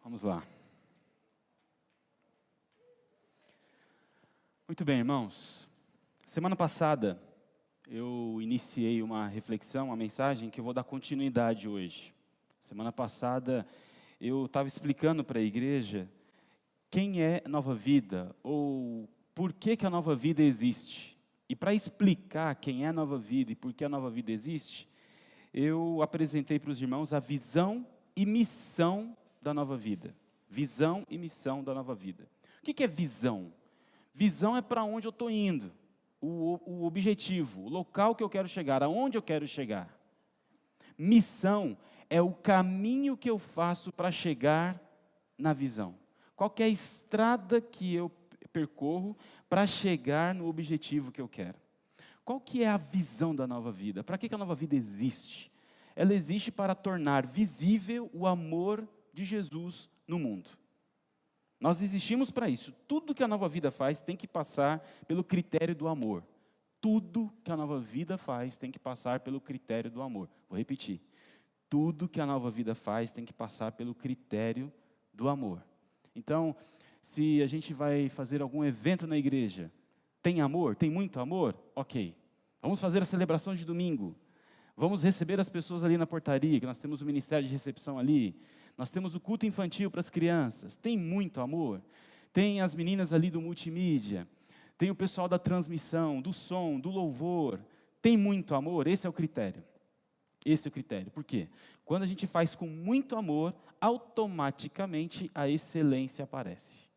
Vamos lá. Muito bem, irmãos. Semana passada eu iniciei uma reflexão, uma mensagem que eu vou dar continuidade hoje. Semana passada eu estava explicando para a igreja quem é Nova Vida ou por que a Nova Vida existe. E para explicar quem é a Nova Vida e por que a Nova Vida existe, eu apresentei para os irmãos a visão e missão da Nova Vida. Visão e missão da Nova Vida. O que é visão? Visão é para onde eu estou indo, o objetivo, o local que eu quero chegar, aonde eu quero chegar. Missão é o caminho que eu faço para chegar na visão. Qual que é a estrada que eu percorro para chegar no objetivo que eu quero? Qual que é a visão da Nova Vida? Para que a Nova Vida existe? Ela existe para tornar visível o amor de Jesus no mundo. Nós existimos para isso. Tudo que a Nova Vida faz tem que passar pelo critério do amor. Tudo que a Nova Vida faz tem que passar pelo critério do amor. Vou repetir. Tudo que a Nova Vida faz tem que passar pelo critério do amor. Então, se a gente vai fazer algum evento na igreja, tem amor? Tem muito amor? Ok. Vamos fazer a celebração de domingo. Vamos receber as pessoas ali na portaria, que nós temos o ministério de recepção ali. Nós temos o culto infantil para as crianças. Tem muito amor? Tem as meninas ali do multimídia. Tem o pessoal da transmissão, do som, do louvor. Tem muito amor? Esse é o critério. Esse é o critério. Por quê? Quando a gente faz com muito amor, automaticamente a excelência aparece.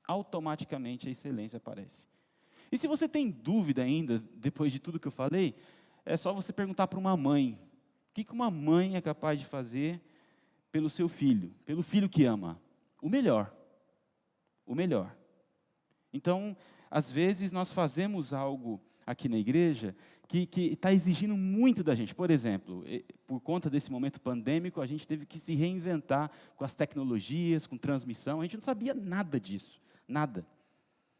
Automaticamente a excelência aparece. E se você tem dúvida ainda, depois de tudo que eu falei, é só você perguntar para uma mãe. O que uma mãe é capaz de fazer pelo seu filho, pelo filho que ama? O melhor. O melhor. Então, às vezes nós fazemos algo aqui na igreja que está exigindo muito da gente. Por exemplo, por conta desse momento pandêmico, a gente teve que se reinventar com as tecnologias, com transmissão. A gente não sabia nada disso, nada.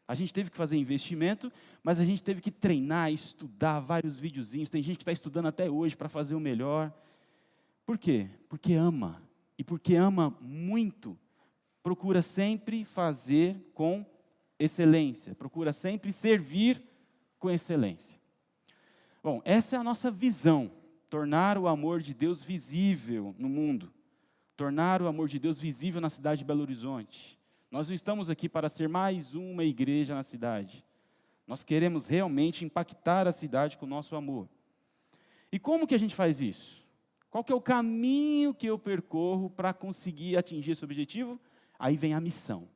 A gente teve que fazer investimento, mas a gente teve que treinar, estudar vários videozinhos. Tem gente que está estudando até hoje para fazer o melhor. Por quê? Porque ama. E porque ama muito, procura sempre fazer com excelência. Procura sempre servir com excelência. Bom, essa é a nossa visão. Tornar o amor de Deus visível no mundo. Tornar o amor de Deus visível na cidade de Belo Horizonte. Nós não estamos aqui para ser mais uma igreja na cidade. Nós queremos realmente impactar a cidade com o nosso amor. E como que a gente faz isso? Qual que é o caminho que eu percorro para conseguir atingir esse objetivo? Aí vem a missão.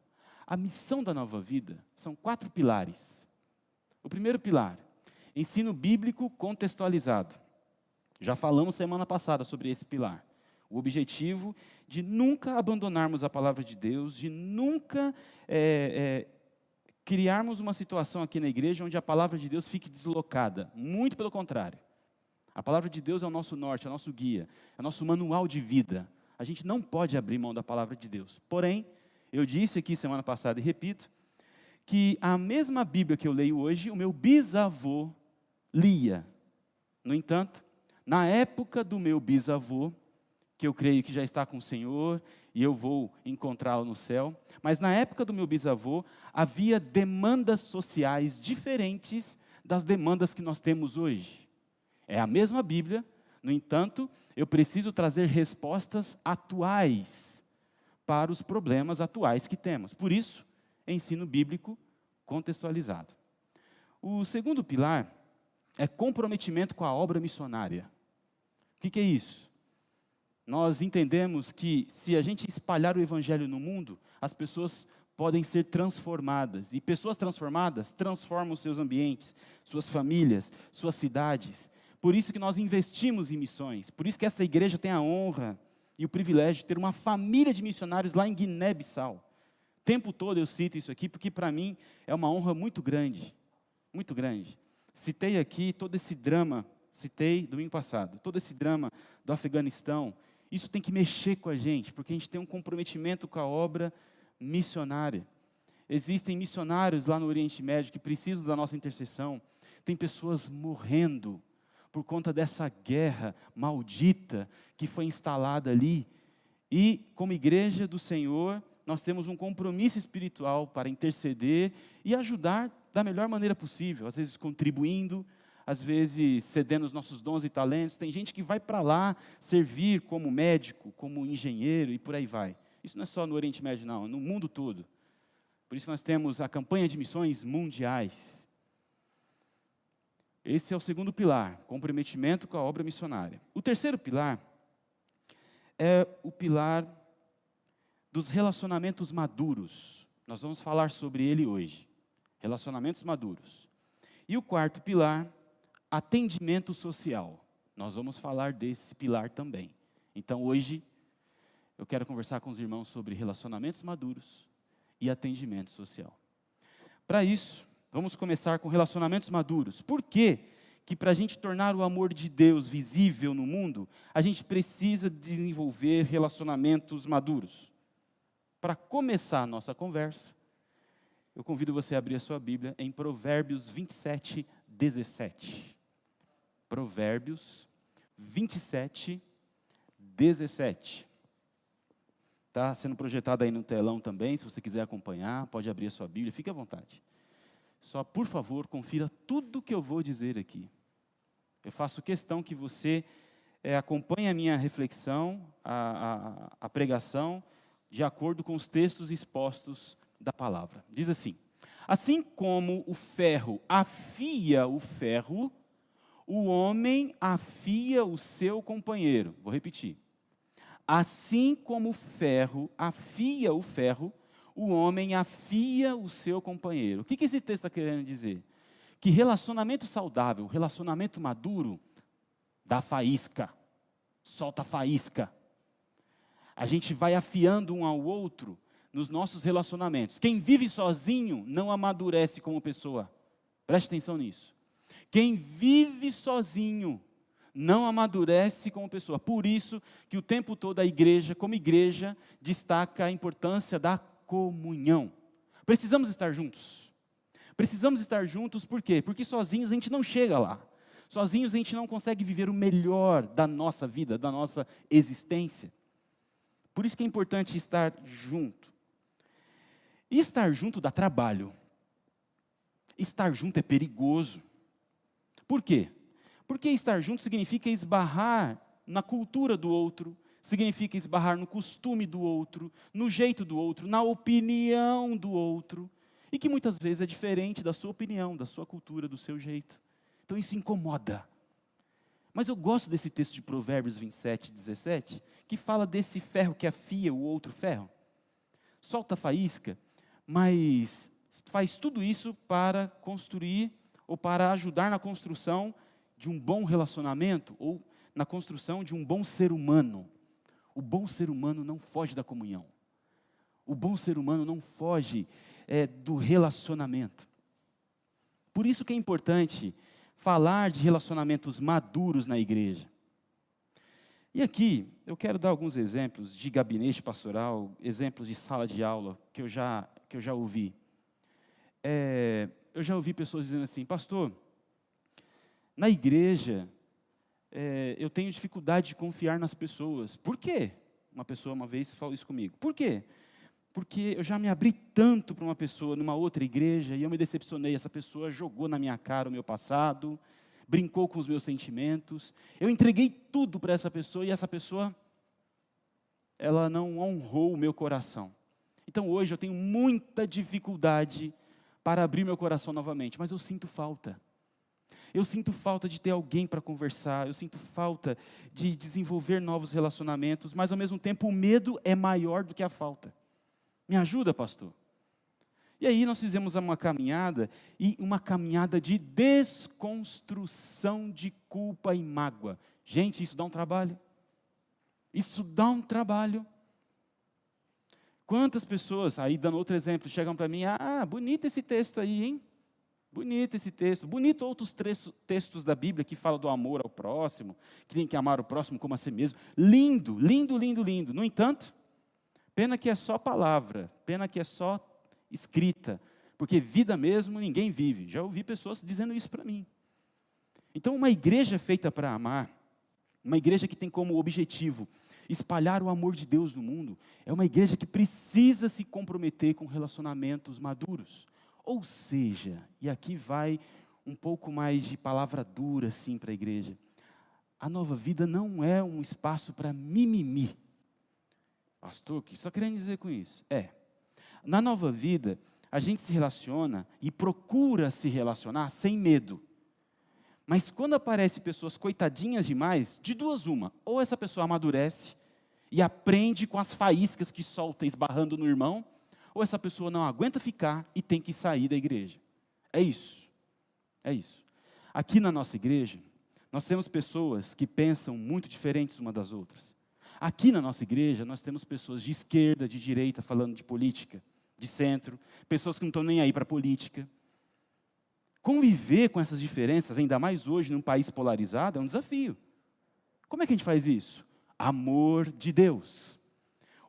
A missão da Nova Vida são 4 pilares. O primeiro pilar, ensino bíblico contextualizado. Já falamos semana passada sobre esse pilar. O objetivo de nunca abandonarmos a palavra de Deus, de nunca criarmos uma situação aqui na igreja onde a palavra de Deus fique deslocada. Muito pelo contrário. A palavra de Deus é o nosso norte, é o nosso guia, é o nosso manual de vida. A gente não pode abrir mão da palavra de Deus. Porém, eu disse aqui semana passada e repito, que a mesma Bíblia que eu leio hoje, o meu bisavô lia. No entanto, na época do meu bisavô, que eu creio que já está com o Senhor, e eu vou encontrá-lo no céu, mas na época do meu bisavô, havia demandas sociais diferentes das demandas que nós temos hoje. É a mesma Bíblia, no entanto, eu preciso trazer respostas atuais para os problemas atuais que temos. Por isso, ensino bíblico contextualizado. O segundo pilar é comprometimento com a obra missionária. O que é isso? Nós entendemos que se a gente espalhar o evangelho no mundo, as pessoas podem ser transformadas. E pessoas transformadas transformam seus ambientes, suas famílias, suas cidades. Por isso que nós investimos em missões. Por isso que esta igreja tem a honra e o privilégio de ter uma família de missionários lá em Guiné-Bissau. O tempo todo eu cito isso aqui, porque para mim é uma honra muito grande. Muito grande. Citei aqui todo esse drama, citei domingo passado, todo esse drama do Afeganistão. Isso tem que mexer com a gente, porque a gente tem um comprometimento com a obra missionária. Existem missionários lá no Oriente Médio que precisam da nossa intercessão. Tem pessoas morrendo por conta dessa guerra maldita que foi instalada ali. E, como igreja do Senhor, nós temos um compromisso espiritual para interceder e ajudar da melhor maneira possível, às vezes contribuindo, às vezes cedendo os nossos dons e talentos. Tem gente que vai para lá servir como médico, como engenheiro e por aí vai. Isso não é só no Oriente Médio, não, é no mundo todo. Por isso nós temos a campanha de missões mundiais. Esse é o segundo pilar, comprometimento com a obra missionária. O terceiro pilar é o pilar dos relacionamentos maduros. Nós vamos falar sobre ele hoje. Relacionamentos maduros. E o quarto pilar, atendimento social. Nós vamos falar desse pilar também. Então hoje eu quero conversar com os irmãos sobre relacionamentos maduros e atendimento social. Para isso, vamos começar com relacionamentos maduros. Por quê? Que para a gente tornar o amor de Deus visível no mundo, a gente precisa desenvolver relacionamentos maduros. Para começar a nossa conversa, eu convido você a abrir a sua Bíblia em Provérbios 27, 17. Provérbios 27, 17. Está sendo projetado aí no telão também, se você quiser acompanhar, pode abrir a sua Bíblia, fique à vontade. Só, por favor, confira tudo que eu vou dizer aqui. Eu faço questão que você acompanhe a minha reflexão, a pregação, de acordo com os textos expostos da palavra. Diz assim: assim como o ferro afia o ferro, o homem afia o seu companheiro. Vou repetir. Assim como o ferro afia o ferro, o homem afia o seu companheiro. O que esse texto está querendo dizer? Que relacionamento saudável, relacionamento maduro, dá faísca, solta faísca. A gente vai afiando um ao outro nos nossos relacionamentos. Quem vive sozinho não amadurece como pessoa. Preste atenção nisso. Quem vive sozinho não amadurece como pessoa. Por isso que o tempo todo a igreja, como igreja, destaca a importância da comunhão. Precisamos estar juntos. Precisamos estar juntos por quê? Porque sozinhos a gente não chega lá. Sozinhos a gente não consegue viver o melhor da nossa vida, da nossa existência. Por isso que é importante estar junto. E estar junto dá trabalho. Estar junto é perigoso. Por quê? Porque estar junto significa esbarrar na cultura do outro, significa esbarrar no costume do outro, no jeito do outro, na opinião do outro, e que muitas vezes é diferente da sua opinião, da sua cultura, do seu jeito. Então isso incomoda. Mas eu gosto desse texto de Provérbios 27, 17, que fala desse ferro que afia o outro ferro. Solta a faísca, mas faz tudo isso para construir ou para ajudar na construção de um bom relacionamento ou na construção de um bom ser humano. O bom ser humano não foge da comunhão. O bom ser humano não foge do relacionamento. Por isso que é importante falar de relacionamentos maduros na igreja. E aqui, eu quero dar alguns exemplos de gabinete pastoral, exemplos de sala de aula que eu já ouvi. Eu já ouvi pessoas dizendo assim: pastor, na igreja, eu tenho dificuldade de confiar nas pessoas. Por quê? Uma pessoa uma vez falou isso comigo. Por quê? Porque eu já me abri tanto para uma pessoa numa outra igreja e eu me decepcionei. Essa pessoa jogou na minha cara o meu passado, brincou com os meus sentimentos. Eu entreguei tudo para essa pessoa e essa pessoa, ela não honrou o meu coração. Então hoje eu tenho muita dificuldade para abrir meu coração novamente, mas eu sinto falta. Eu sinto falta de ter alguém para conversar, eu sinto falta de desenvolver novos relacionamentos, mas ao mesmo tempo o medo é maior do que a falta. Me ajuda, pastor? E aí nós fizemos uma caminhada de desconstrução de culpa e mágoa. Gente, isso dá um trabalho. Isso dá um trabalho. Quantas pessoas, aí dando outro exemplo, chegam para mim: bonito esse texto aí, hein? Bonito esse texto, bonito outros textos da Bíblia que falam do amor ao próximo, que tem que amar o próximo como a si mesmo. Lindo, lindo, lindo, lindo. No entanto, pena que é só palavra, pena que é só escrita, porque vida mesmo ninguém vive. Já ouvi pessoas dizendo isso para mim. Então, uma igreja feita para amar, uma igreja que tem como objetivo espalhar o amor de Deus no mundo. É uma igreja que precisa se comprometer com relacionamentos maduros. Ou seja, e aqui vai um pouco mais de palavra dura assim para a igreja. A Nova Vida não é um espaço para mimimi. Pastor, o que você está querendo dizer com isso? Na Nova Vida, a gente se relaciona e procura se relacionar sem medo. Mas quando aparecem pessoas coitadinhas demais, de duas uma, ou essa pessoa amadurece e aprende com as faíscas que solta esbarrando no irmão, ou essa pessoa não aguenta ficar e tem que sair da igreja. É isso. Aqui na nossa igreja, nós temos pessoas que pensam muito diferentes uma das outras. Aqui na nossa igreja, nós temos pessoas de esquerda, de direita, falando de política, de centro, pessoas que não estão nem aí para a política. Conviver com essas diferenças, ainda mais hoje, num país polarizado, é um desafio. Como é que a gente faz isso? Amor de Deus.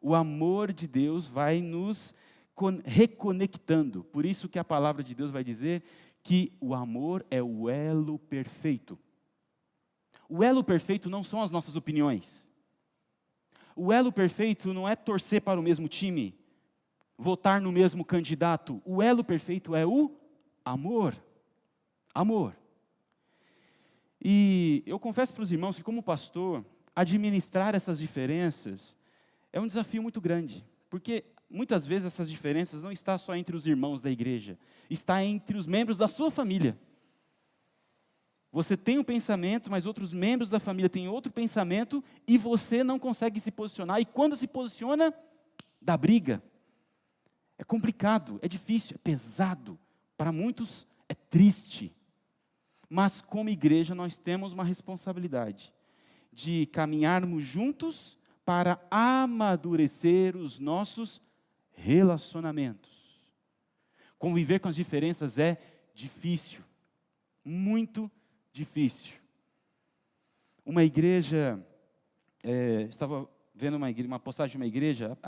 O amor de Deus vai nos reconectando. Por isso que a palavra de Deus vai dizer que o amor é o elo perfeito. O elo perfeito não são as nossas opiniões. O elo perfeito não é torcer para o mesmo time, votar no mesmo candidato. O elo perfeito é o amor. Amor. E eu confesso para os irmãos que, como pastor, administrar essas diferenças é um desafio muito grande. Porque muitas vezes essas diferenças não estão só entre os irmãos da igreja, está entre os membros da sua família. Você tem um pensamento, mas outros membros da família têm outro pensamento e você não consegue se posicionar. E quando se posiciona, dá briga. É complicado, é difícil, é pesado. Para muitos é triste. Mas como igreja nós temos uma responsabilidade de caminharmos juntos para amadurecer os nossos relacionamentos. Conviver com as diferenças é difícil, muito difícil. Uma igreja, estava vendo uma postagem de uma igreja,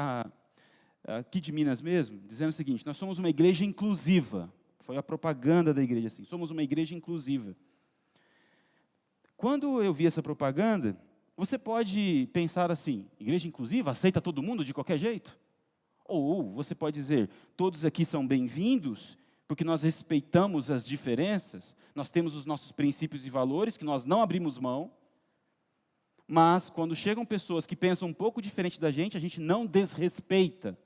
aqui de Minas mesmo, dizendo o seguinte: nós somos uma igreja inclusiva. Foi a propaganda da igreja assim, somos uma igreja inclusiva. Quando eu vi essa propaganda, você pode pensar assim: igreja inclusiva, aceita todo mundo de qualquer jeito? Ou você pode dizer: todos aqui são bem-vindos, porque nós respeitamos as diferenças, nós temos os nossos princípios e valores, que nós não abrimos mão, mas quando chegam pessoas que pensam um pouco diferente da gente, a gente não desrespeita.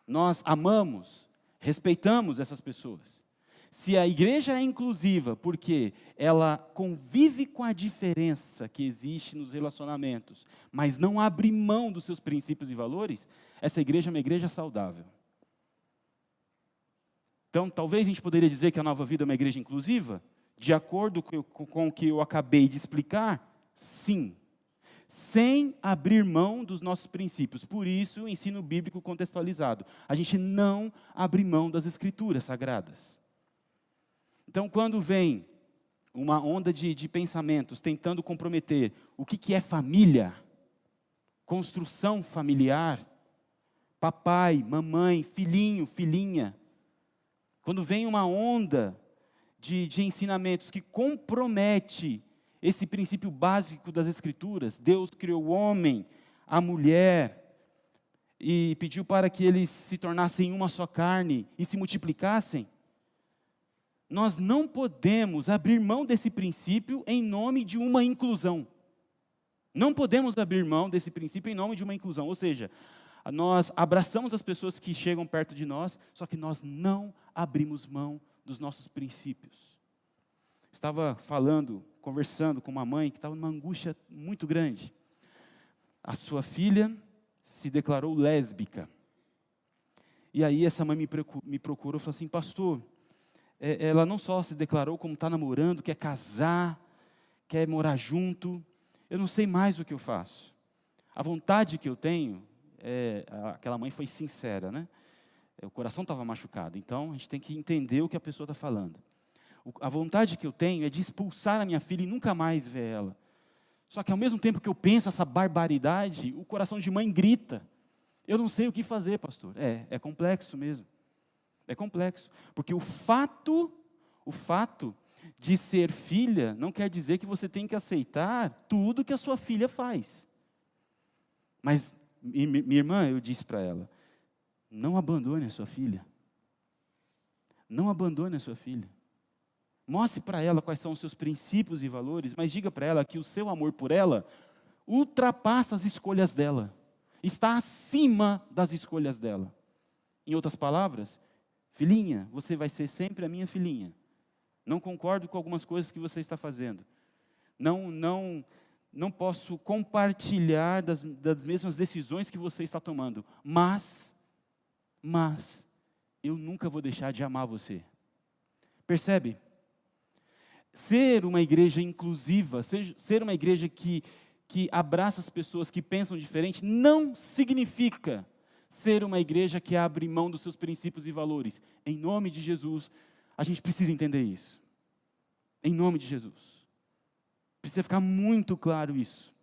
Nós amamos, respeitamos essas pessoas. Se a igreja é inclusiva, porque ela convive com a diferença que existe nos relacionamentos, mas não abre mão dos seus princípios e valores, essa igreja é uma igreja saudável. Então, talvez a gente poderia dizer que a Nova Vida é uma igreja inclusiva? De acordo com o que eu acabei de explicar, sim. Sem abrir mão dos nossos princípios. Por isso, o ensino bíblico contextualizado. A gente não abre mão das Escrituras Sagradas. Então, quando vem uma onda de pensamentos tentando comprometer o que é família, construção familiar, papai, mamãe, filhinho, filhinha, quando vem uma onda de ensinamentos que compromete esse princípio básico das Escrituras, Deus criou o homem, a mulher, e pediu para que eles se tornassem uma só carne e se multiplicassem, nós não podemos abrir mão desse princípio em nome de uma inclusão. Não podemos abrir mão desse princípio em nome de uma inclusão, ou seja, nós abraçamos as pessoas que chegam perto de nós, só que nós não abrimos mão dos nossos princípios. Estava conversando com uma mãe que estava numa angústia muito grande. A sua filha se declarou lésbica. E aí essa mãe me procurou e falou assim: pastor, ela não só se declarou, como está namorando, quer casar, quer morar junto. Eu não sei mais o que eu faço. A vontade que eu tenho, aquela mãe foi sincera, né? O coração estava machucado, então a gente tem que entender o que a pessoa está falando. A vontade que eu tenho é de expulsar a minha filha e nunca mais ver ela. Só que ao mesmo tempo que eu penso essa barbaridade, o coração de mãe grita. Eu não sei o que fazer, pastor. É complexo mesmo. É complexo. Porque o fato de ser filha não quer dizer que você tem que aceitar tudo que a sua filha faz. Mas, minha irmã, eu disse para ela, não abandone a sua filha. Não abandone a sua filha. Mostre para ela quais são os seus princípios e valores, mas diga para ela que o seu amor por ela ultrapassa as escolhas dela. Está acima das escolhas dela. Em outras palavras, filhinha, você vai ser sempre a minha filhinha. Não concordo com algumas coisas que você está fazendo. Não posso compartilhar das mesmas decisões que você está tomando. Mas, eu nunca vou deixar de amar você. Percebe? Ser uma igreja inclusiva, ser uma igreja que abraça as pessoas que pensam diferente, não significa ser uma igreja que abre mão dos seus princípios e valores. Em nome de Jesus, a gente precisa entender isso. Em nome de Jesus. Precisa ficar muito claro isso.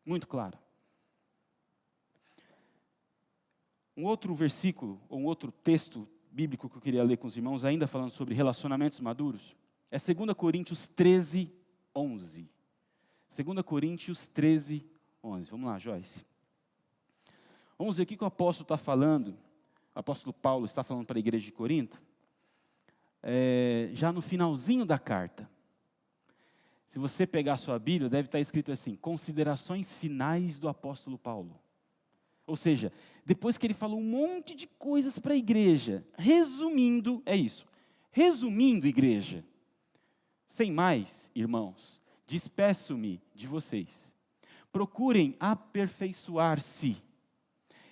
Muito claro. Um outro versículo, ou um outro texto bíblico que eu queria ler com os irmãos, ainda falando sobre relacionamentos maduros, é 2 Coríntios 13, 11. 2 Coríntios 13, 11. Vamos lá, Joyce. Vamos ver o que o apóstolo está falando. O apóstolo Paulo está falando para a igreja de Corinto. Já no finalzinho da carta. Se você pegar a sua Bíblia, deve estar escrito assim, considerações finais do apóstolo Paulo. Ou seja, depois que ele falou um monte de coisas para a igreja, resumindo, é isso. Resumindo, igreja, sem mais, irmãos, despeço-me de vocês. Procurem aperfeiçoar-se,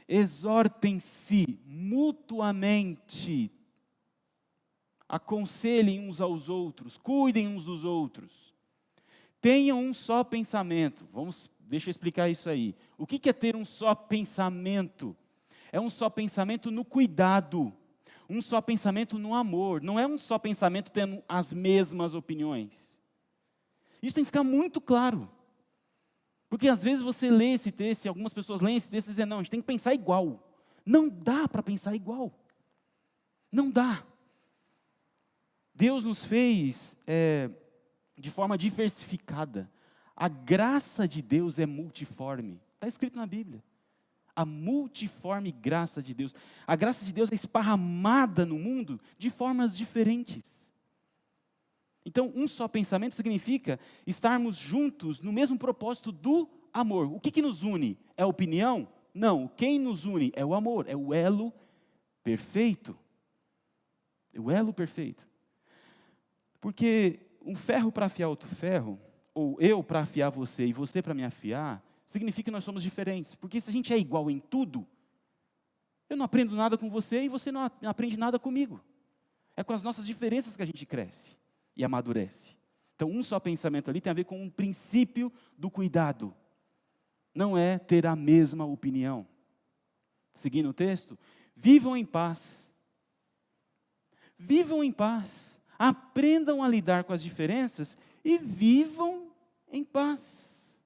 exortem-se mutuamente, aconselhem uns aos outros, cuidem uns dos outros, tenham um só pensamento. Deixa eu explicar isso aí. O que é ter um só pensamento? É um só pensamento no cuidado, um só pensamento no amor, não é um só pensamento tendo as mesmas opiniões. Isso tem que ficar muito claro. Porque às vezes você lê esse texto, e algumas pessoas leem esse texto e dizem, não, a gente tem que pensar igual. Não dá para pensar igual. Não dá. Deus nos fez de forma diversificada. A graça de Deus é multiforme. Está escrito na Bíblia. A multiforme graça de Deus. A graça de Deus é esparramada no mundo de formas diferentes. Então, um só pensamento significa estarmos juntos no mesmo propósito do amor. O que nos une? É a opinião? Não, quem nos une é o amor, é o elo perfeito. É o elo perfeito. Porque um ferro para afiar outro ferro, ou eu para afiar você e você para me afiar, significa que nós somos diferentes. Porque se a gente é igual em tudo, eu não aprendo nada com você e você não aprende nada comigo. É com as nossas diferenças que a gente cresce e amadurece. Então, um só pensamento ali tem a ver com um princípio do cuidado. Não é ter a mesma opinião. Seguindo o texto, vivam em paz. Vivam em paz. Aprendam a lidar com as diferenças e vivam em paz.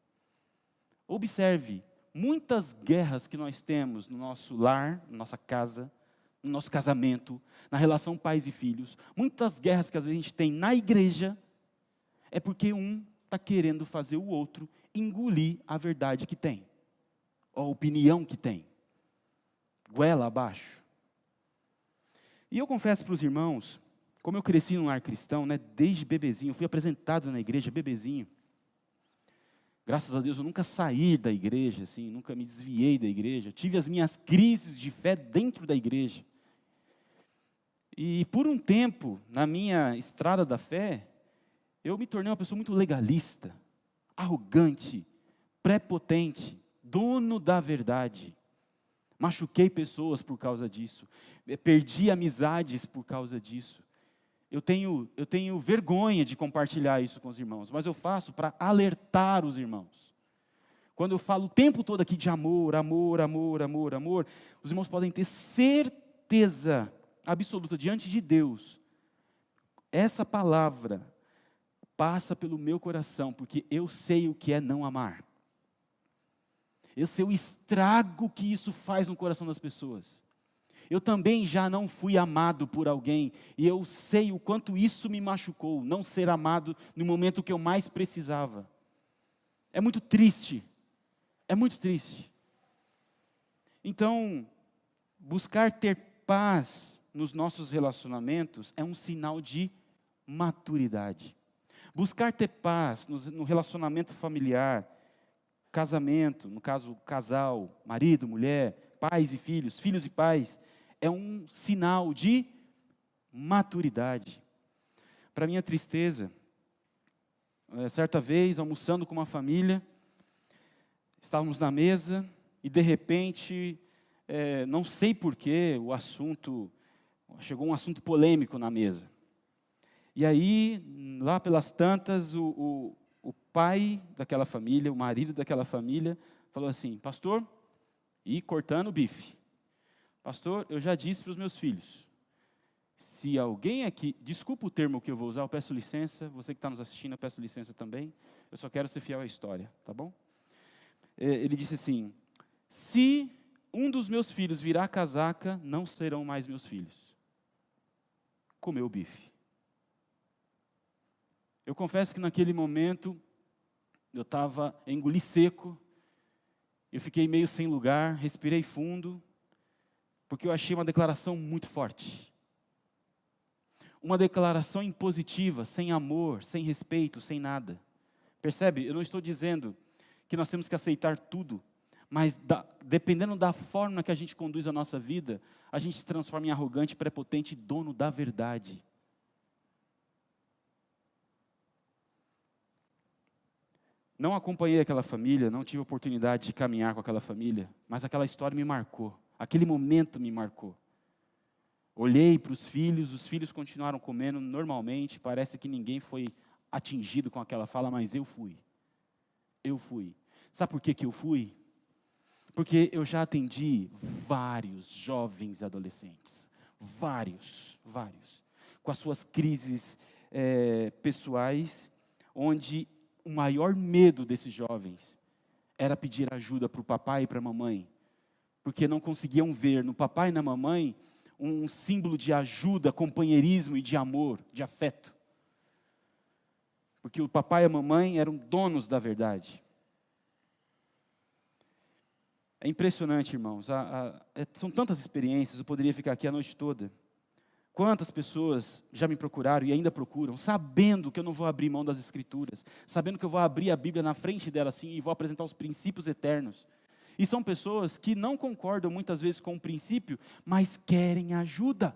Observe, muitas guerras que nós temos no nosso lar, na nossa casa, no nosso casamento, na relação pais e filhos, muitas guerras que às vezes a gente tem na igreja, é porque um está querendo fazer o outro engolir a verdade que tem, ou a opinião que tem, goela abaixo. E eu confesso para os irmãos, como eu cresci num lar cristão, desde bebezinho, fui apresentado na igreja bebezinho. Graças a Deus eu nunca saí da igreja, assim, nunca me desviei da igreja. Tive as minhas crises de fé dentro da igreja. E por um tempo, na minha estrada da fé, eu me tornei uma pessoa muito legalista, arrogante, prepotente, dono da verdade. Machuquei pessoas por causa disso. Perdi amizades por causa disso. Eu tenho vergonha de compartilhar isso com os irmãos, mas eu faço para alertar os irmãos. Quando eu falo o tempo todo aqui de amor, amor, amor, amor, amor, os irmãos podem ter certeza absoluta diante de Deus. Essa palavra passa pelo meu coração, porque eu sei o que é não amar. Eu sei o estrago que isso faz no coração das pessoas. Eu também já não fui amado por alguém, e eu sei o quanto isso me machucou, não ser amado no momento que eu mais precisava. É muito triste, é muito triste. Então, buscar ter paz nos nossos relacionamentos é um sinal de maturidade. Buscar ter paz no relacionamento familiar, casamento, no caso, casal, marido, mulher, pais e filhos, filhos e pais, é um sinal de maturidade. Para minha tristeza, certa vez, almoçando com uma família, estávamos na mesa e, de repente, não sei porquê, chegou um assunto polêmico na mesa. E aí, lá pelas tantas, o pai daquela família, o marido daquela família, falou assim: pastor, e cortando o bife, pastor, eu já disse para os meus filhos, se alguém aqui, desculpa o termo que eu vou usar, eu peço licença, você que está nos assistindo, eu peço licença também, eu só quero ser fiel à história, tá bom? Ele disse assim: se um dos meus filhos virar a casaca, não serão mais meus filhos. Comeu o bife. Eu confesso que naquele momento, eu engoli seco, eu fiquei meio sem lugar, respirei fundo, porque eu achei uma declaração muito forte. Uma declaração impositiva, sem amor, sem respeito, sem nada. Percebe? Eu não estou dizendo que nós temos que aceitar tudo, mas dependendo da forma que a gente conduz a nossa vida, a gente se transforma em arrogante, prepotente, dono da verdade. Não acompanhei aquela família, não tive oportunidade de caminhar com aquela família, mas aquela história me marcou, aquele momento me marcou. Olhei para os filhos continuaram comendo normalmente, parece que ninguém foi atingido com aquela fala, mas eu fui. Eu fui. Sabe por que eu fui? Porque eu já atendi vários jovens adolescentes, vários, com as suas crises pessoais, onde o maior medo desses jovens era pedir ajuda para o papai e para a mamãe, porque não conseguiam ver no papai e na mamãe um símbolo de ajuda, companheirismo e de amor, de afeto. Porque o papai e a mamãe eram donos da verdade. É impressionante, irmãos, são tantas experiências, eu poderia ficar aqui a noite toda. Quantas pessoas já me procuraram e ainda procuram, sabendo que eu não vou abrir mão das Escrituras, sabendo que eu vou abrir a Bíblia na frente dela assim e vou apresentar os princípios eternos. E são pessoas que não concordam muitas vezes com o princípio, mas querem ajuda.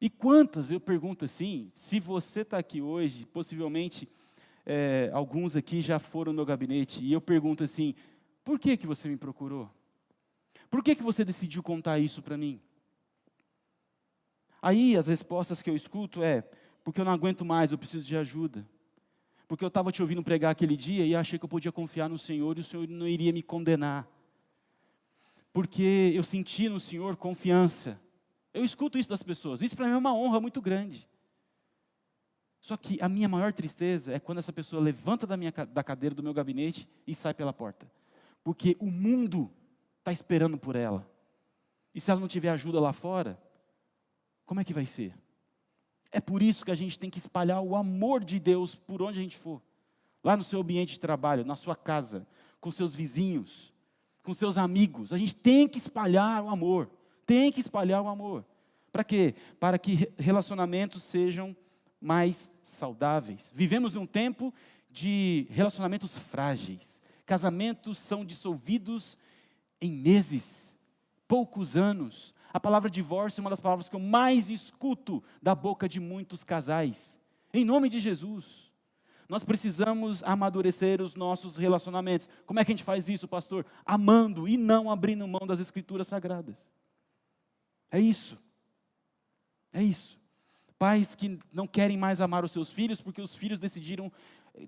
E quantas, eu pergunto assim, se você está aqui hoje, possivelmente alguns aqui já foram no meu gabinete, e eu pergunto assim: por que você me procurou? Por que você decidiu contar isso para mim? Aí as respostas que eu escuto porque eu não aguento mais, eu preciso de ajuda. Porque eu estava te ouvindo pregar aquele dia e achei que eu podia confiar no Senhor e o Senhor não iria me condenar. Porque eu senti no Senhor confiança. Eu escuto isso das pessoas, isso para mim é uma honra muito grande. Só que a minha maior tristeza é quando essa pessoa levanta da cadeira do meu gabinete e sai pela porta. Porque o mundo está esperando por ela. E se ela não tiver ajuda lá fora, como é que vai ser? É por isso que a gente tem que espalhar o amor de Deus por onde a gente for. Lá no seu ambiente de trabalho, na sua casa, com seus vizinhos, com seus amigos. A gente tem que espalhar o amor. Tem que espalhar o amor. Para quê? Para que relacionamentos sejam mais saudáveis. Vivemos num tempo de relacionamentos frágeis. Casamentos são dissolvidos em meses, poucos anos. A palavra divórcio é uma das palavras que eu mais escuto da boca de muitos casais. Em nome de Jesus. Nós precisamos amadurecer os nossos relacionamentos. Como é que a gente faz isso, pastor? Amando e não abrindo mão das Escrituras Sagradas. É isso. É isso. Pais que não querem mais amar os seus filhos porque os filhos decidiram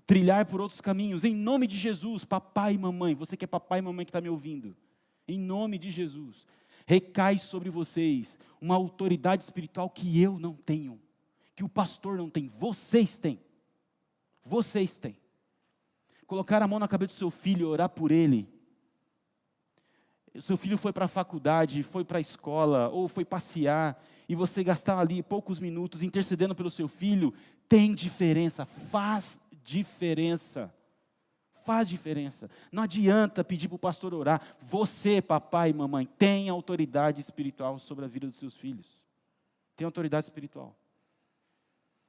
trilhar por outros caminhos. Em nome de Jesus, papai e mamãe, você que é papai e mamãe que está me ouvindo, em nome de Jesus, recai sobre vocês uma autoridade espiritual que eu não tenho, que o pastor não tem, vocês têm. Vocês têm. Colocar a mão na cabeça do seu filho e orar por ele. O seu filho foi para a faculdade, foi para a escola, ou foi passear, e você gastar ali poucos minutos intercedendo pelo seu filho, tem diferença, faz diferença. Faz diferença. Não adianta pedir para o pastor orar. Você, papai e mamãe, tem autoridade espiritual sobre a vida dos seus filhos. Tem autoridade espiritual.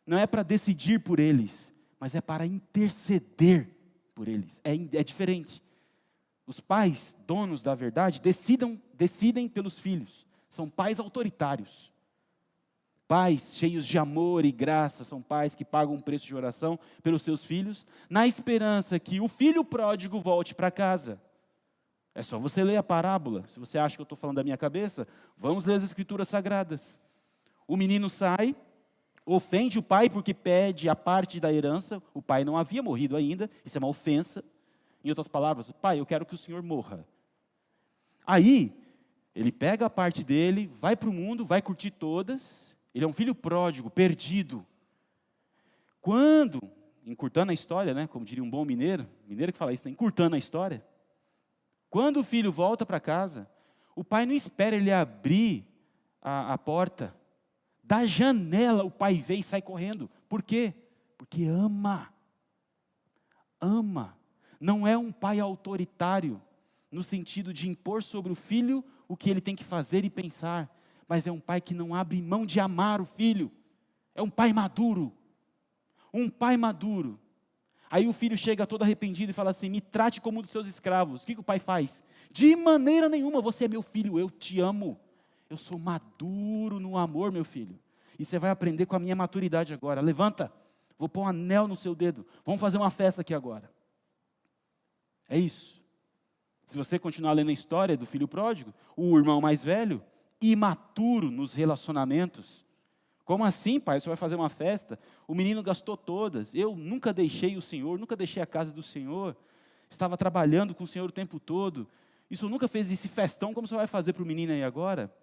Não é para decidir por eles, mas é para interceder por eles. É diferente. Os pais, donos da verdade, decidem pelos filhos. São pais autoritários. Pais cheios de amor e graça, são pais que pagam um preço de oração pelos seus filhos, na esperança que o filho pródigo volte para casa. É só você ler a parábola. Se você acha que eu estou falando da minha cabeça, vamos ler as Escrituras Sagradas. O menino sai, ofende o pai porque pede a parte da herança. O pai não havia morrido ainda, isso é uma ofensa. Em outras palavras, pai, eu quero que o senhor morra. Aí, ele pega a parte dele, vai para o mundo, vai curtir todas. Ele é um filho pródigo, perdido. Quando, encurtando a história, né, como diria um bom mineiro que fala isso, né, encurtando a história. Quando o filho volta para casa, o pai não espera ele abrir a porta. Da janela o pai vê e sai correndo. Por quê? Porque ama. Ama. Não é um pai autoritário, no sentido de impor sobre o filho o que ele tem que fazer e pensar. Mas é um pai que não abre mão de amar o filho. É um pai maduro. Um pai maduro. Aí o filho chega todo arrependido e fala assim, me trate como um dos seus escravos. O que o pai faz? De maneira nenhuma, você é meu filho, eu te amo. Eu sou maduro no amor, meu filho. E você vai aprender com a minha maturidade agora. Levanta, vou pôr um anel no seu dedo. Vamos fazer uma festa aqui agora. É isso. Se você continuar lendo a história do filho pródigo, o irmão mais velho, imaturo nos relacionamentos. Como assim, pai? Você vai fazer uma festa? O menino gastou todas. Eu nunca deixei o Senhor, nunca deixei a casa do Senhor. Estava trabalhando com o Senhor o tempo todo. Isso nunca fez esse festão, como você vai fazer para o menino aí agora?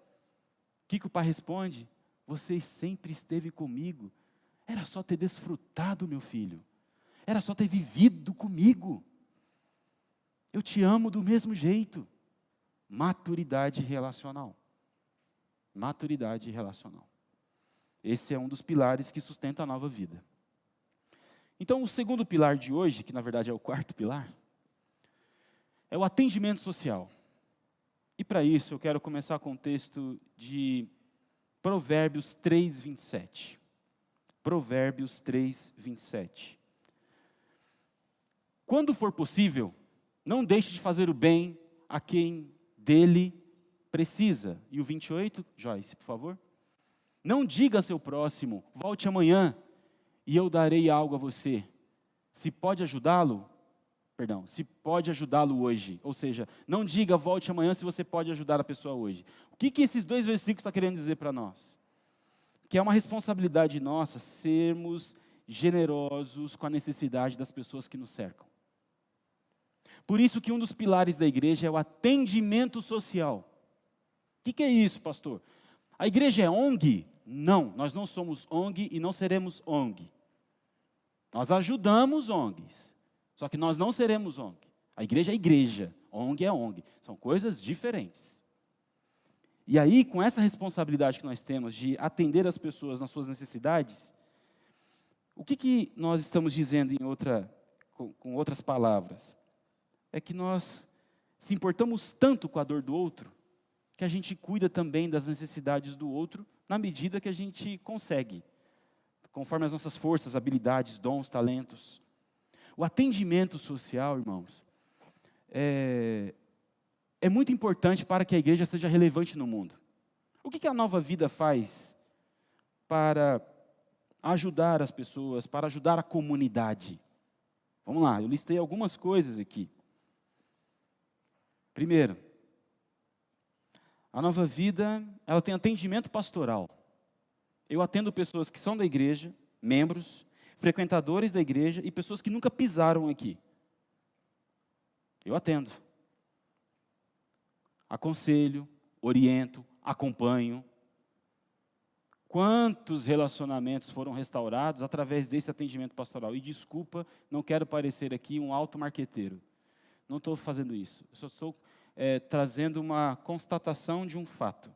O que o pai responde? Você sempre esteve comigo. Era só ter desfrutado, meu filho. Era só ter vivido comigo. Eu te amo do mesmo jeito. Maturidade relacional. Maturidade relacional. Esse é um dos pilares que sustenta a nova vida. Então, o segundo pilar de hoje, que na verdade é o quarto pilar, é o atendimento social. E para isso eu quero começar com o texto de Provérbios 3, 27. Provérbios 3, 27. Quando for possível, não deixe de fazer o bem a quem dele precisa. E o 28, Joyce, por favor. Não diga a seu próximo, volte amanhã e eu darei algo a você. Se pode ajudá-lo hoje. Ou seja, não diga volte amanhã se você pode ajudar a pessoa hoje. O que esses dois versículos estão querendo dizer para nós? Que é uma responsabilidade nossa sermos generosos com a necessidade das pessoas que nos cercam. Por isso que um dos pilares da igreja é o atendimento social. O que é isso, pastor? A igreja é ONG? Não, nós não somos ONG e não seremos ONG. Nós ajudamos ONGs, só que nós não seremos ONG. A igreja é igreja, ONG é ONG. São coisas diferentes. E aí, com essa responsabilidade que nós temos de atender as pessoas nas suas necessidades, o que nós estamos dizendo com outras palavras? É que nós se importamos tanto com a dor do outro, que a gente cuida também das necessidades do outro, na medida que a gente consegue, conforme as nossas forças, habilidades, dons, talentos. O atendimento social, irmãos, é muito importante para que a igreja seja relevante no mundo. O que a Nova Vida faz para ajudar as pessoas, para ajudar a comunidade? Vamos lá, eu listei algumas coisas aqui. Primeiro, a Nova Vida, ela tem atendimento pastoral. Eu atendo pessoas que são da igreja, membros, frequentadores da igreja e pessoas que nunca pisaram aqui. Eu atendo. Aconselho, oriento, acompanho. Quantos relacionamentos foram restaurados através desse atendimento pastoral? E desculpa, não quero parecer aqui um alto marqueteiro. Não estou fazendo isso. Eu só estou trazendo uma constatação de um fato.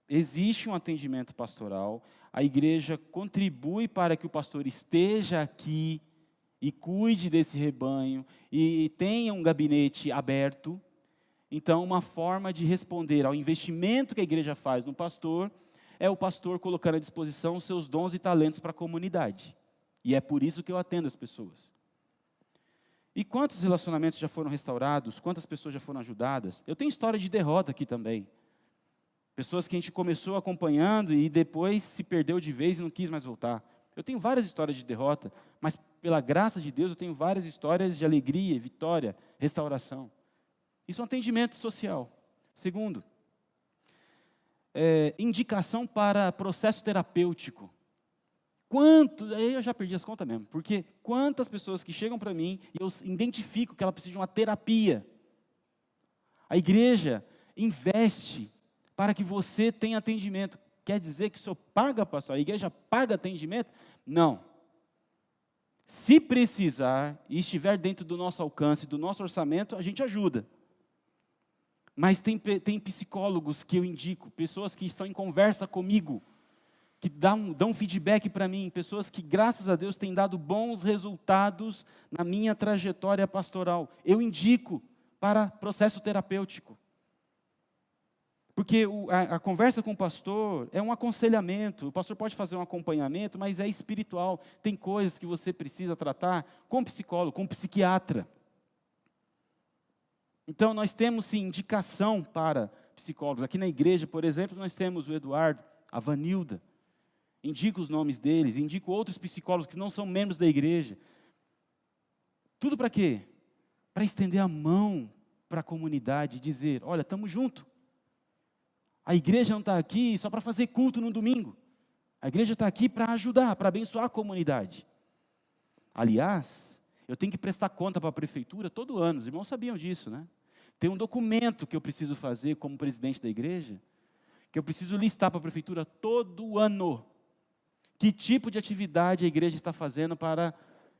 Existe um atendimento pastoral, a igreja contribui para que o pastor esteja aqui e cuide desse rebanho, e tenha um gabinete aberto. Então, uma forma de responder ao investimento que a igreja faz no pastor, é o pastor colocando à disposição os seus dons e talentos para a comunidade. E é por isso que eu atendo as pessoas. E quantos relacionamentos já foram restaurados? Quantas pessoas já foram ajudadas? Eu tenho história de derrota aqui também. Pessoas que a gente começou acompanhando e depois se perdeu de vez e não quis mais voltar. Eu tenho várias histórias de derrota, mas pela graça de Deus eu tenho várias histórias de alegria, vitória, restauração. Isso é um atendimento social. Segundo, indicação para processo terapêutico. Aí eu já perdi as contas mesmo, porque quantas pessoas que chegam para mim e eu identifico que ela precisa de uma terapia. A igreja investe para que você tenha atendimento. Quer dizer que o senhor paga, pastor? A igreja paga atendimento? Não. Se precisar e estiver dentro do nosso alcance, do nosso orçamento, a gente ajuda. Mas tem psicólogos que eu indico, pessoas que estão em conversa comigo, que dão feedback para mim, pessoas que, graças a Deus, têm dado bons resultados na minha trajetória pastoral. Eu indico para processo terapêutico. Porque a conversa com o pastor é um aconselhamento. O pastor pode fazer um acompanhamento, mas é espiritual. Tem coisas que você precisa tratar com psicólogo, com psiquiatra. Então, nós temos, sim, indicação para psicólogos. Aqui na igreja, por exemplo, nós temos o Eduardo, a Vanilda. Indico os nomes deles, indico outros psicólogos que não são membros da igreja. Tudo para quê? Para estender a mão para a comunidade e dizer, olha, estamos juntos. A igreja não está aqui só para fazer culto no domingo. A igreja está aqui para ajudar, para abençoar a comunidade. Aliás, eu tenho que prestar conta para a prefeitura todo ano. Os irmãos sabiam disso, né? Tem um documento que eu preciso fazer como presidente da igreja, que eu preciso listar para a prefeitura todo ano. Que tipo de atividade a igreja está fazendo para,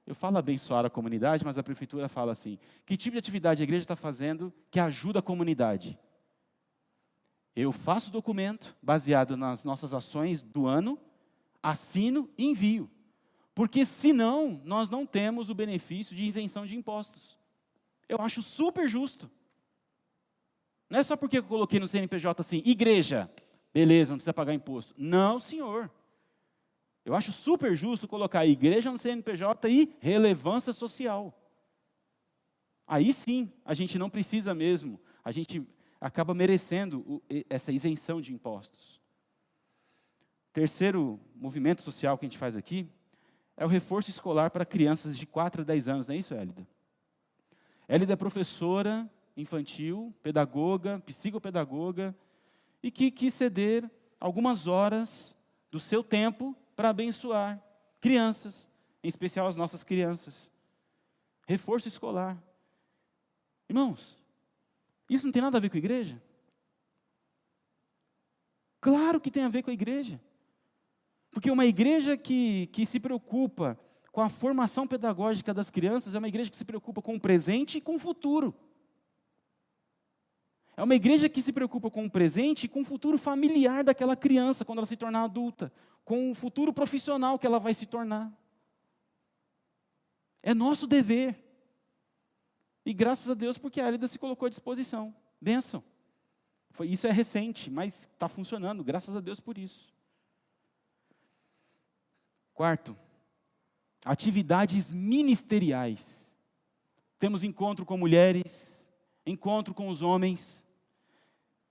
eu falo abençoar a comunidade, mas a prefeitura fala assim, que tipo de atividade a igreja está fazendo que ajuda a comunidade? Eu faço o documento, baseado nas nossas ações do ano, assino e envio. Porque senão, nós não temos o benefício de isenção de impostos. Eu acho super justo. Não é só porque eu coloquei no CNPJ assim, igreja, beleza, não precisa pagar imposto. Não, senhor. Eu acho super justo colocar igreja no CNPJ e relevância social. Aí sim, a gente não precisa mesmo, a gente acaba merecendo essa isenção de impostos. Terceiro movimento social que a gente faz aqui é o reforço escolar para crianças de 4 a 10 anos, não é isso, Hélida? Hélida é professora infantil, pedagoga, psicopedagoga, e que quis ceder algumas horas do seu tempo para abençoar crianças, em especial as nossas crianças. Reforço escolar. Irmãos, isso não tem nada a ver com a igreja? Claro que tem a ver com a igreja. Porque uma igreja que se preocupa com a formação pedagógica das crianças é uma igreja que se preocupa com o presente e com o futuro. É uma igreja que se preocupa com o presente e com o futuro familiar daquela criança, quando ela se tornar adulta, com o futuro profissional que ela vai se tornar. É nosso dever. E graças a Deus, porque a Hélida se colocou à disposição. Bênção. Isso é recente, mas está funcionando, graças a Deus por isso. Quarto, atividades ministeriais. Temos encontro com mulheres, encontro com os homens.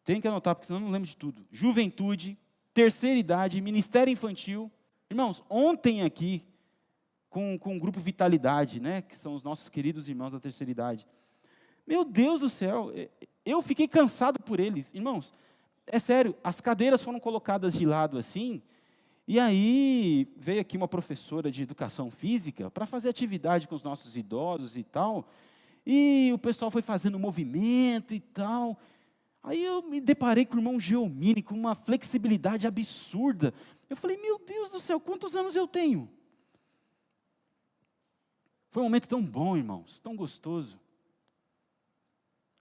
Tem que anotar, porque senão eu não lembro de tudo. Juventude, terceira idade, ministério infantil. Irmãos, ontem aqui, com o grupo Vitalidade, né, que são os nossos queridos irmãos da terceira idade. Meu Deus do céu, eu fiquei cansado por eles. Irmãos, é sério, as cadeiras foram colocadas de lado assim, e aí veio aqui uma professora de educação física para fazer atividade com os nossos idosos e tal, e o pessoal foi fazendo movimento e tal. Aí eu me deparei com o irmão Geomini, com uma flexibilidade absurda. Eu falei, meu Deus do céu, quantos anos eu tenho? Foi um momento tão bom, irmãos, tão gostoso.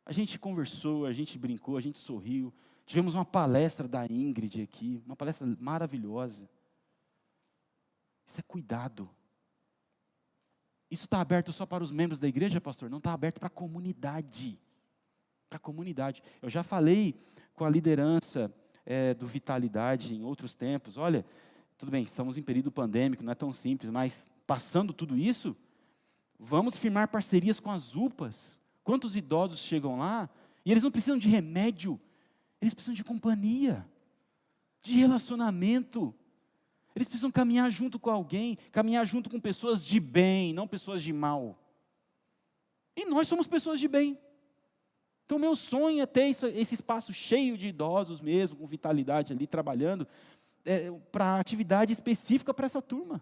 A gente conversou, a gente brincou, a gente sorriu. Tivemos uma palestra da Ingrid aqui, uma palestra maravilhosa. Isso é cuidado. Isso está aberto só para os membros da igreja, pastor? Não, está aberto para a comunidade. Para a comunidade. Eu já falei com a liderança do Vitalidade em outros tempos. Olha, tudo bem, estamos em período pandêmico, não é tão simples, mas passando tudo isso, vamos firmar parcerias com as UPAs. Quantos idosos chegam lá e eles não precisam de remédio, eles precisam de companhia, de relacionamento. Eles precisam caminhar junto com alguém, caminhar junto com pessoas de bem, não pessoas de mal. E nós somos pessoas de bem. Então, meu sonho é ter esse espaço cheio de idosos mesmo, com vitalidade ali, trabalhando, para atividade específica para essa turma.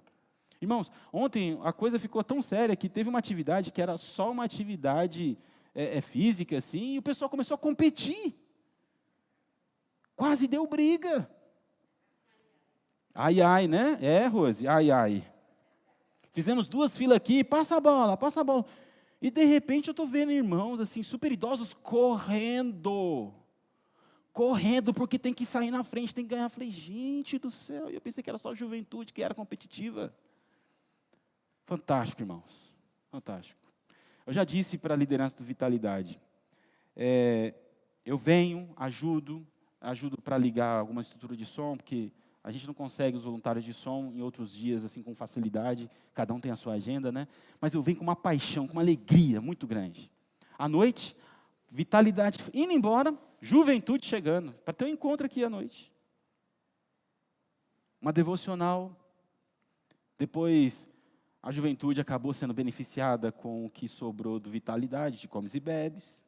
Irmãos, ontem a coisa ficou tão séria que teve uma atividade que era só uma atividade física, assim, e o pessoal começou a competir. Quase deu briga. Ai, ai, né? Rose, ai, ai. Fizemos 2 filas aqui, passa a bola, passa a bola. E de repente eu estou vendo irmãos assim, super idosos, correndo, porque tem que sair na frente, tem que ganhar. Eu falei, gente do céu, eu pensei que era só a juventude que era competitiva. Fantástico, irmãos, fantástico. Eu já disse para a liderança do Vitalidade, eu venho, ajudo para ligar alguma estrutura de som, porque a gente não consegue os voluntários de som em outros dias assim com facilidade, cada um tem a sua agenda, né? Mas eu venho com uma paixão, com uma alegria muito grande. À noite, Vitalidade indo embora, juventude chegando, para ter um encontro aqui à noite. Uma devocional. Depois, a juventude acabou sendo beneficiada com o que sobrou do Vitalidade, de comes e bebes.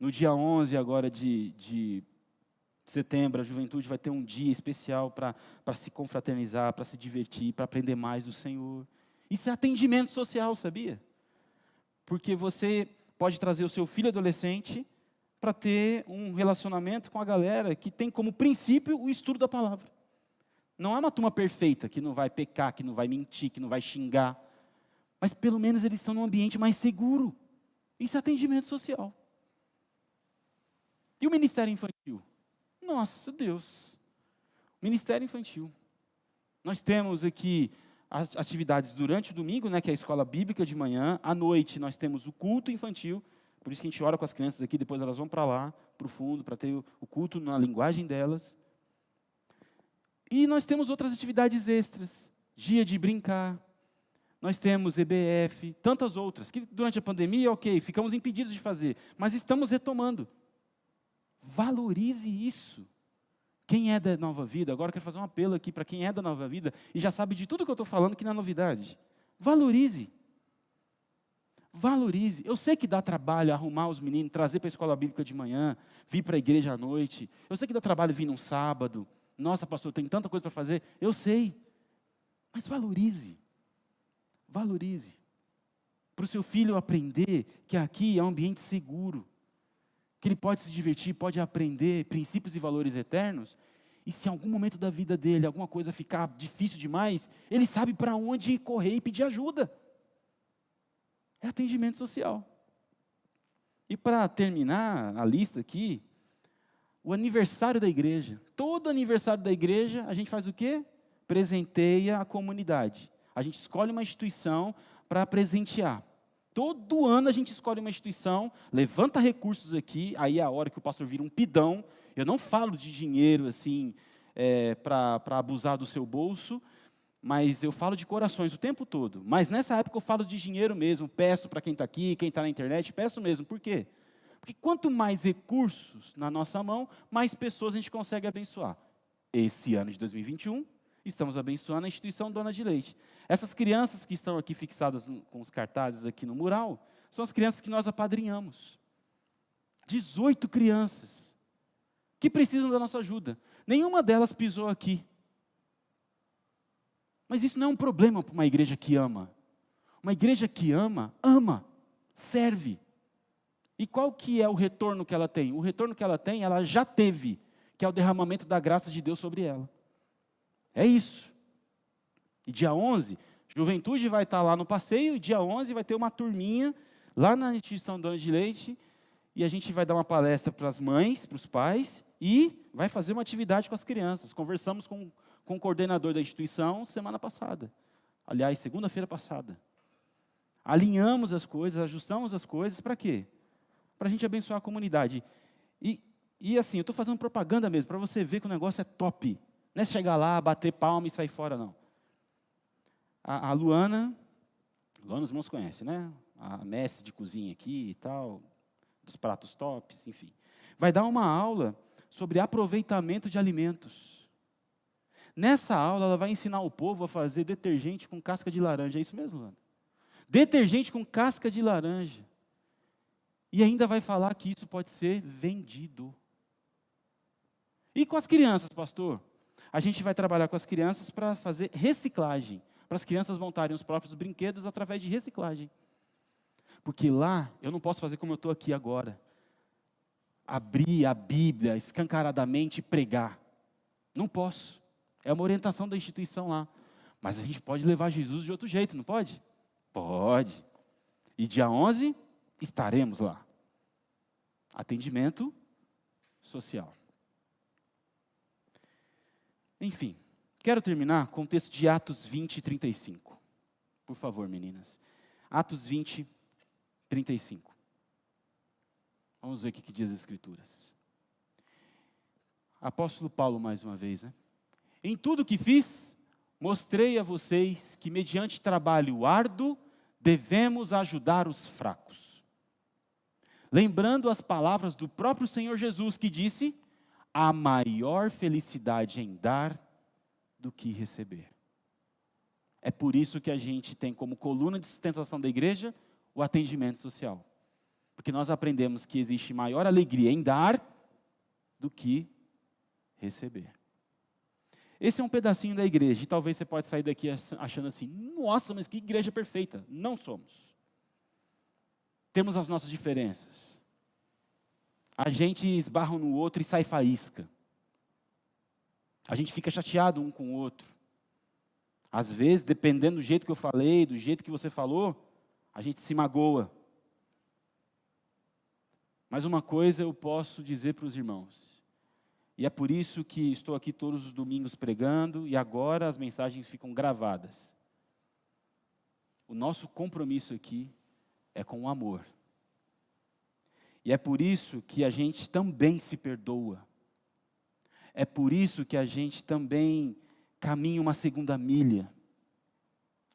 No dia 11 agora de setembro, a juventude vai ter um dia especial para se confraternizar, para se divertir, para aprender mais do Senhor. Isso é atendimento social, sabia? Porque você pode trazer o seu filho adolescente para ter um relacionamento com a galera que tem como princípio o estudo da palavra. Não é uma turma perfeita, que não vai pecar, que não vai mentir, que não vai xingar. Mas pelo menos eles estão num ambiente mais seguro. Isso é atendimento social. E o ministério infantil? Nossa, Deus. Ministério infantil. Nós temos aqui as atividades durante o domingo, né, que é a escola bíblica de manhã. À noite nós temos o culto infantil. Por isso que a gente ora com as crianças aqui, depois elas vão para lá, para o fundo, para ter o culto na linguagem delas. E nós temos outras atividades extras. Dia de brincar. Nós temos EBF, tantas outras, que durante a pandemia, ok, ficamos impedidos de fazer. Mas estamos retomando. Valorize isso. Quem é da Nova Vida, agora eu quero fazer um apelo aqui para quem é da Nova Vida e já sabe de tudo que eu estou falando que não é novidade. Valorize. Valorize. Eu sei que dá trabalho arrumar os meninos, trazer para a escola bíblica de manhã, vir para a igreja à noite. Eu sei que dá trabalho vir num sábado. Nossa, pastor, tem tanta coisa para fazer. Eu sei. Mas valorize. Valorize. Para o seu filho aprender que aqui é um ambiente seguro. Que ele pode se divertir, pode aprender princípios e valores eternos, e se em algum momento da vida dele, alguma coisa ficar difícil demais, ele sabe para onde correr e pedir ajuda. É atendimento social. E para terminar a lista aqui, o aniversário da igreja. Todo aniversário da igreja, a gente faz o quê? Presenteia a comunidade. A gente escolhe uma instituição para presentear. Todo ano a gente escolhe uma instituição, levanta recursos aqui, aí é a hora que o pastor vira um pidão. Eu não falo de dinheiro assim, para abusar do seu bolso, mas eu falo de corações o tempo todo. Mas nessa época eu falo de dinheiro mesmo, peço para quem está aqui, quem está na internet, peço mesmo. Por quê? Porque quanto mais recursos na nossa mão, mais pessoas a gente consegue abençoar. Esse ano de 2021, estamos abençoando a instituição Dona de Leite. Essas crianças que estão aqui fixadas com os cartazes aqui no mural, são as crianças que nós apadrinhamos. 18 crianças que precisam da nossa ajuda. Nenhuma delas pisou aqui. Mas isso não é um problema para uma igreja que ama. Uma igreja que ama, serve. E qual que é o retorno que ela tem? O retorno que ela tem, ela já teve, que é o derramamento da graça de Deus sobre ela. É isso. E dia 11, juventude vai estar lá no passeio, e dia 11 vai ter uma turminha lá na instituição Dona de Leite, e a gente vai dar uma palestra para as mães, para os pais, e vai fazer uma atividade com as crianças. Conversamos com o coordenador da instituição semana passada. Aliás, segunda-feira passada. Alinhamos as coisas, ajustamos as coisas, para quê? Para a gente abençoar a comunidade. E assim, eu estou fazendo propaganda mesmo, para você ver que o negócio é top. Não é chegar lá, bater palma e sair fora, não. A Luana os irmãos conhecem, né? A mestre de cozinha aqui e tal, dos pratos tops, enfim. Vai dar uma aula sobre aproveitamento de alimentos. Nessa aula, ela vai ensinar o povo a fazer detergente com casca de laranja. É isso mesmo, Luana? Detergente com casca de laranja. E ainda vai falar que isso pode ser vendido. E com as crianças, pastor? A gente vai trabalhar com as crianças para fazer reciclagem. Para as crianças montarem os próprios brinquedos através de reciclagem. Porque lá, eu não posso fazer como eu estou aqui agora. Abrir a Bíblia escancaradamente e pregar. Não posso. É uma orientação da instituição lá. Mas a gente pode levar Jesus de outro jeito, não pode? Pode. E dia 11, estaremos lá. Atendimento social. Enfim, quero terminar com o texto de Atos 20, 35. Por favor, meninas. Atos 20, 35. Vamos ver o que diz as Escrituras. Apóstolo Paulo, mais uma vez, né? Em tudo que fiz, mostrei a vocês que, mediante trabalho árduo, devemos ajudar os fracos. Lembrando as palavras do próprio Senhor Jesus, que disse: há maior felicidade em dar do que receber. É por isso que a gente tem como coluna de sustentação da igreja o atendimento social. Porque nós aprendemos que existe maior alegria em dar do que receber. Esse é um pedacinho da igreja, e talvez você pode sair daqui achando assim: nossa, mas que igreja perfeita. Não somos. Temos as nossas diferenças. A gente esbarra um no outro e sai faísca. A gente fica chateado um com o outro. Às vezes, dependendo do jeito que eu falei, do jeito que você falou, a gente se magoa. Mas uma coisa eu posso dizer para os irmãos, e é por isso que estou aqui todos os domingos pregando, e agora as mensagens ficam gravadas. O nosso compromisso aqui é com o amor. E é por isso que a gente também se perdoa. É por isso que a gente também caminha uma segunda milha.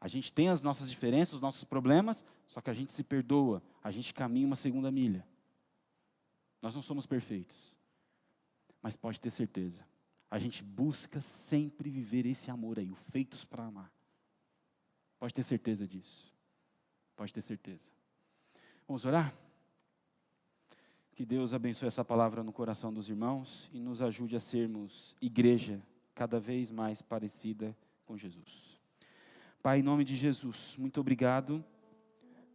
A gente tem as nossas diferenças, os nossos problemas, só que a gente se perdoa, a gente caminha uma segunda milha. Nós não somos perfeitos, mas pode ter certeza, a gente busca sempre viver esse amor aí, o feitos para amar. Pode ter certeza disso, pode ter certeza. Vamos orar? Que Deus abençoe essa palavra no coração dos irmãos e nos ajude a sermos igreja cada vez mais parecida com Jesus. Pai, em nome de Jesus, muito obrigado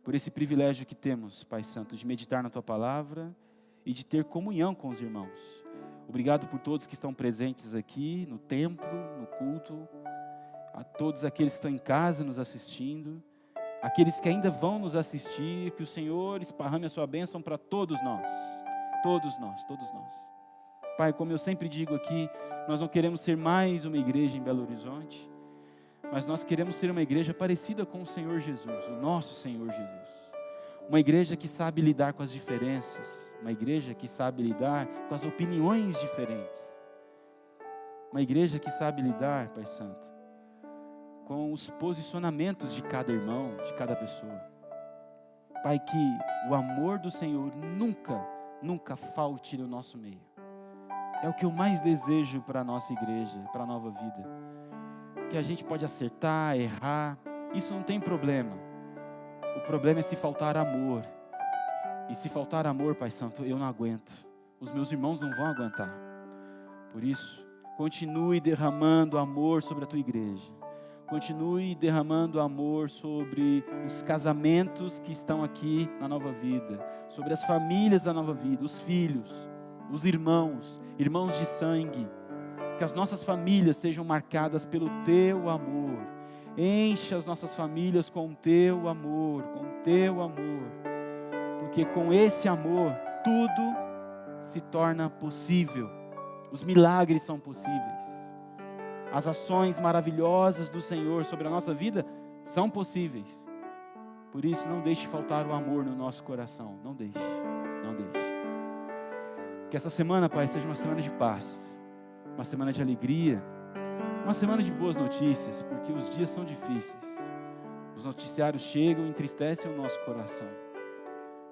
por esse privilégio que temos, Pai Santo, de meditar na Tua palavra e de ter comunhão com os irmãos. Obrigado por todos que estão presentes aqui no templo, no culto, a todos aqueles que estão em casa nos assistindo, aqueles que ainda vão nos assistir, que o Senhor esparrame a sua bênção para todos nós, todos nós, todos nós. Pai, como eu sempre digo aqui, nós não queremos ser mais uma igreja em Belo Horizonte, mas nós queremos ser uma igreja parecida com o Senhor Jesus, o nosso Senhor Jesus. Uma igreja que sabe lidar com as diferenças, uma igreja que sabe lidar com as opiniões diferentes, uma igreja que sabe lidar, Pai Santo, com os posicionamentos de cada irmão, de cada pessoa. Pai, que o amor do Senhor nunca falte no nosso meio. É o que eu mais desejo para a nossa igreja, para a Nova Vida. Que a gente pode acertar, errar, isso não tem problema. O problema é se faltar amor. E se faltar amor, Pai Santo, eu não aguento. Os meus irmãos não vão aguentar. Por isso, continue derramando amor sobre a tua igreja. Continue derramando amor sobre os casamentos que estão aqui na Nova Vida, sobre as famílias da Nova Vida, os filhos, os irmãos de sangue. Que as nossas famílias sejam marcadas pelo teu amor. Enche as nossas famílias com o teu amor, porque com esse amor tudo se torna possível. Os milagres são possíveis. As ações maravilhosas do Senhor sobre a nossa vida são possíveis. Por isso, não deixe faltar o amor no nosso coração. Não deixe, não deixe. Que essa semana, Pai, seja uma semana de paz, uma semana de alegria, uma semana de boas notícias, porque os dias são difíceis. Os noticiários chegam e entristecem o nosso coração.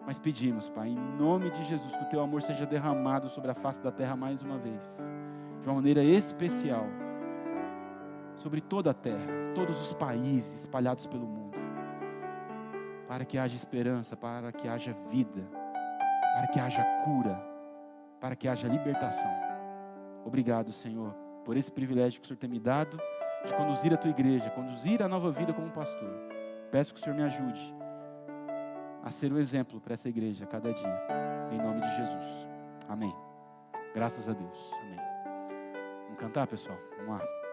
Mas pedimos, Pai, em nome de Jesus, que o Teu amor seja derramado sobre a face da terra mais uma vez, de uma maneira especial, sobre toda a terra, todos os países espalhados pelo mundo, para que haja esperança, para que haja vida, para que haja cura, para que haja libertação. Obrigado, Senhor, por esse privilégio que o Senhor tem me dado, de conduzir a Tua igreja, conduzir a Nova Vida como pastor. Peço que o Senhor me ajude a ser o exemplo para essa igreja a cada dia, em nome de Jesus. Amém. Graças a Deus. Amém. Vamos cantar, pessoal? Vamos lá.